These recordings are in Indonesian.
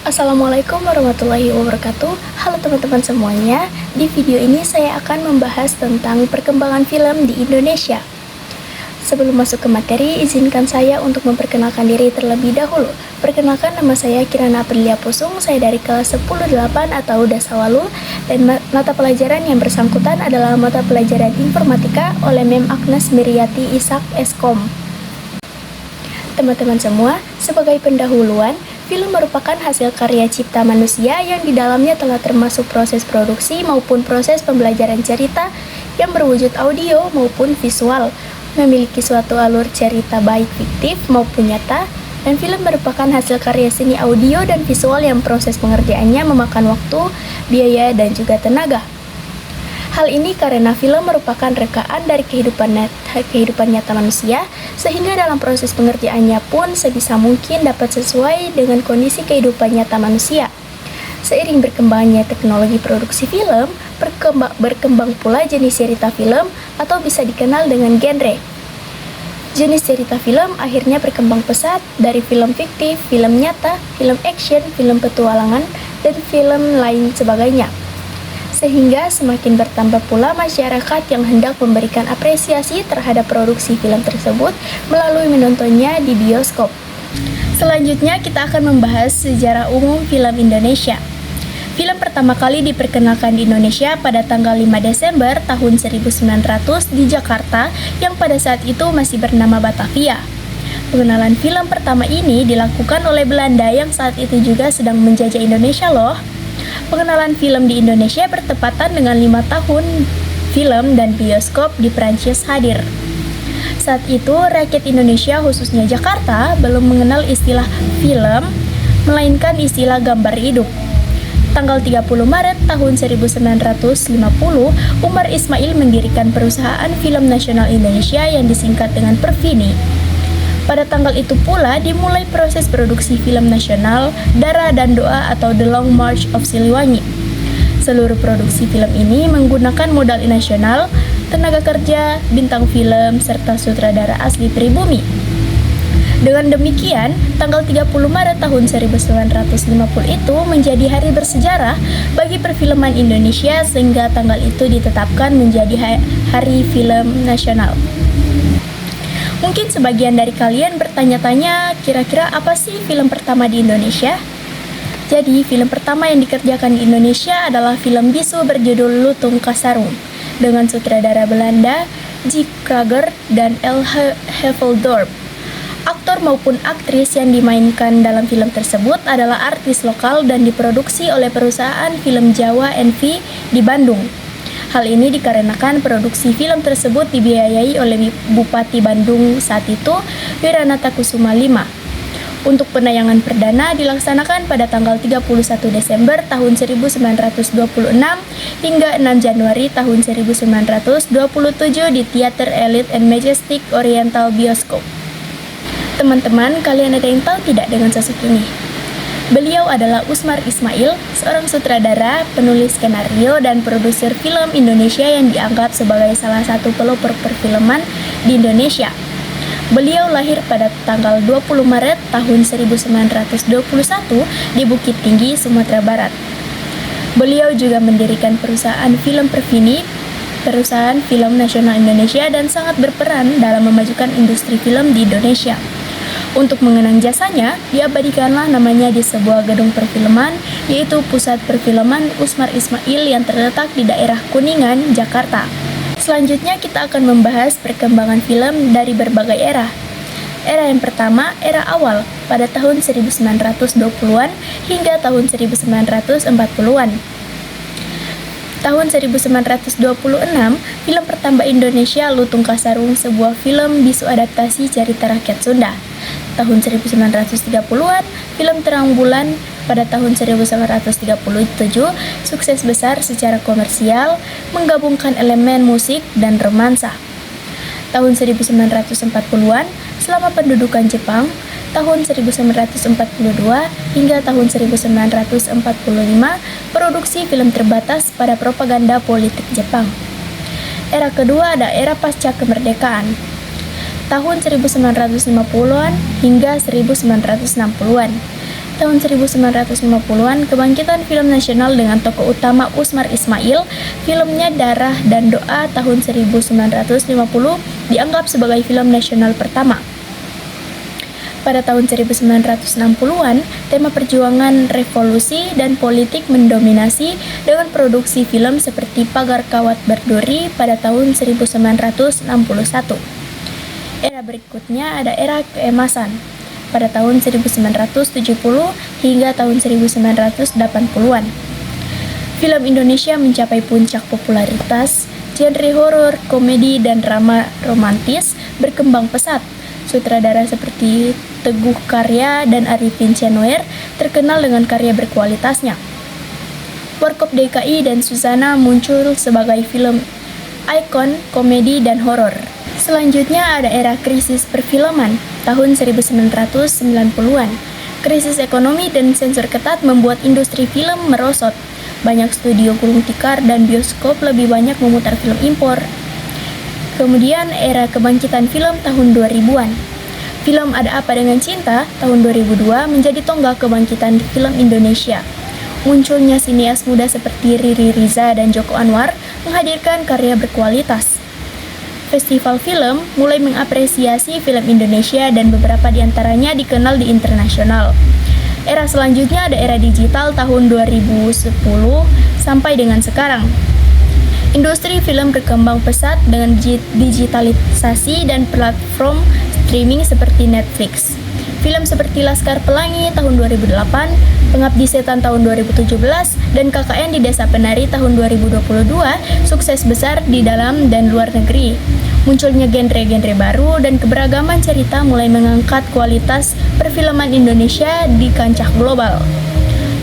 Assalamualaikum warahmatullahi wabarakatuh. Halo teman-teman semuanya. Di video ini saya akan membahas tentang perkembangan film di Indonesia. Sebelum masuk ke materi, izinkan saya untuk memperkenalkan diri terlebih dahulu. Perkenalkan, nama saya Kirana Aprilia Pusung. Saya dari kelas 10-8 atau Dasawalu, dan mata pelajaran yang bersangkutan adalah mata pelajaran Informatika oleh Mem Agnes Miryati Ishak Eskom. Teman-teman semua, sebagai pendahuluan, film merupakan hasil karya cipta manusia yang di dalamnya telah termasuk proses produksi maupun proses pembelajaran cerita yang berwujud audio maupun visual, memiliki suatu alur cerita baik fiktif maupun nyata, dan film merupakan hasil karya seni audio dan visual yang proses pengerjaannya memakan waktu, biaya, dan juga tenaga. Hal ini karena film merupakan rekaan dari kehidupan nyata manusia, sehingga dalam proses pengerjaannya pun sebisa mungkin dapat sesuai dengan kondisi kehidupan nyata manusia. Seiring berkembangnya teknologi produksi film, berkembang pula jenis cerita film atau bisa dikenal dengan genre. Jenis cerita film akhirnya berkembang pesat dari film fiktif, film nyata, film action, film petualangan, dan film lain sebagainya. Sehingga semakin bertambah pula masyarakat yang hendak memberikan apresiasi terhadap produksi film tersebut melalui menontonnya di bioskop. Selanjutnya kita akan membahas sejarah umum film Indonesia. Film pertama kali diperkenalkan di Indonesia pada tanggal 5 Desember tahun 1900 di Jakarta yang pada saat itu masih bernama Batavia. Pengenalan film pertama ini dilakukan oleh Belanda yang saat itu juga sedang menjajah Indonesia loh. Pengenalan film di Indonesia bertepatan dengan 5 tahun film dan bioskop di Prancis hadir. Saat itu, rakyat Indonesia khususnya Jakarta belum mengenal istilah film, melainkan istilah gambar hidup. Tanggal 30 Maret tahun 1950, Umar Ismail mendirikan perusahaan film nasional Indonesia yang disingkat dengan Perfini. Pada tanggal itu pula dimulai proses produksi film nasional Dara dan Doa atau The Long March of Siliwangi. Seluruh produksi film ini menggunakan modal nasional, tenaga kerja, bintang film, serta sutradara asli pribumi. Dengan demikian, tanggal 30 Maret tahun 1950 itu menjadi hari bersejarah bagi perfilman Indonesia sehingga tanggal itu ditetapkan menjadi Hari Film Nasional. Mungkin sebagian dari kalian bertanya-tanya, kira-kira apa sih film pertama di Indonesia? Jadi, film pertama yang dikerjakan di Indonesia adalah film bisu berjudul Lutung Kasarung dengan sutradara Belanda, J. Krager dan L. Heveldorp. Aktor maupun aktris yang dimainkan dalam film tersebut adalah artis lokal dan diproduksi oleh perusahaan film Jawa NV di Bandung. Hal ini dikarenakan produksi film tersebut dibiayai oleh Bupati Bandung saat itu, Wiranata Kusuma V. Untuk penayangan perdana dilaksanakan pada tanggal 31 Desember tahun 1926 hingga 6 Januari tahun 1927 di Theater Elite and Majestic Oriental Bioskop. Teman-teman, kalian ada yang tahu tidak dengan sosok ini? Beliau adalah Usmar Ismail, seorang sutradara, penulis skenario, dan produser film Indonesia yang dianggap sebagai salah satu pelopor perfilman di Indonesia. Beliau lahir pada tanggal 20 Maret tahun 1921 di Bukit Tinggi, Sumatera Barat. Beliau juga mendirikan perusahaan film Perfini, perusahaan film nasional Indonesia, dan sangat berperan dalam memajukan industri film di Indonesia. Untuk mengenang jasanya, diabadikanlah namanya di sebuah gedung perfilman, yaitu Pusat Perfilman Usmar Ismail yang terletak di daerah Kuningan, Jakarta. Selanjutnya kita akan membahas perkembangan film dari berbagai era. Era yang pertama, era awal, pada tahun 1920-an hingga tahun 1940-an. Tahun 1926, film pertama Indonesia Lutung Kasarung, sebuah film bisu adaptasi cerita rakyat Sunda. Tahun 1930-an, film Terang Bulan pada tahun 1937 sukses besar secara komersial, menggabungkan elemen musik dan romansa. Tahun 1940-an, selama pendudukan Jepang, tahun 1942 hingga tahun 1945, produksi film terbatas pada propaganda politik Jepang. Era kedua ada era pasca kemerdekaan. tahun 1950-an hingga 1960-an. Tahun 1950-an, kebangkitan film nasional dengan tokoh utama Usmar Ismail, filmnya Darah dan Doa tahun 1950 dianggap sebagai film nasional pertama. Pada tahun 1960-an, tema perjuangan revolusi dan politik mendominasi dengan produksi film seperti Pagar Kawat Berduri pada tahun 1961. Era berikutnya ada era keemasan pada tahun 1970 hingga tahun 1980-an. Film Indonesia mencapai puncak popularitas, genre horor, komedi, dan drama romantis berkembang pesat. Sutradara seperti Teguh Karya dan Arifin Cenwer terkenal dengan karya berkualitasnya. Warkop DKI dan Susana muncul sebagai film ikon komedi dan horor. Selanjutnya ada era krisis perfilman tahun 1990-an. Krisis ekonomi dan sensor ketat membuat industri film merosot. Banyak studio gulung tikar dan bioskop lebih banyak memutar film impor. Kemudian era kebangkitan film tahun 2000-an. Film Ada Apa Dengan Cinta tahun 2002 menjadi tonggak kebangkitan film Indonesia. Munculnya sinias muda seperti Riri Riza dan Joko Anwar menghadirkan karya berkualitas. Festival film mulai mengapresiasi film Indonesia dan beberapa di antaranya dikenal di internasional. Era selanjutnya ada era digital tahun 2010 sampai dengan sekarang. Industri film berkembang pesat dengan digitalisasi dan platform streaming seperti Netflix. Film seperti Laskar Pelangi tahun 2008, Pengabdi Setan tahun 2017, dan KKN di Desa Penari tahun 2022 sukses besar di dalam dan luar negeri. Munculnya genre-genre baru dan keberagaman cerita mulai mengangkat kualitas perfilman Indonesia di kancah global.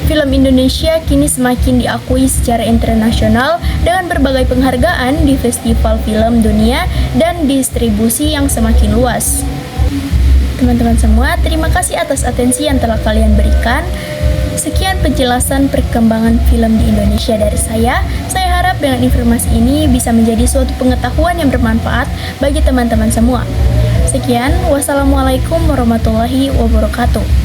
Film Indonesia kini semakin diakui secara internasional dengan berbagai penghargaan di festival film dunia dan distribusi yang semakin luas. Teman-teman semua, terima kasih atas atensi yang telah kalian berikan. Sekian penjelasan perkembangan film di Indonesia dari saya. Saya harap dengan informasi ini bisa menjadi suatu pengetahuan yang bermanfaat bagi teman-teman semua. Sekian, wassalamualaikum warahmatullahi wabarakatuh.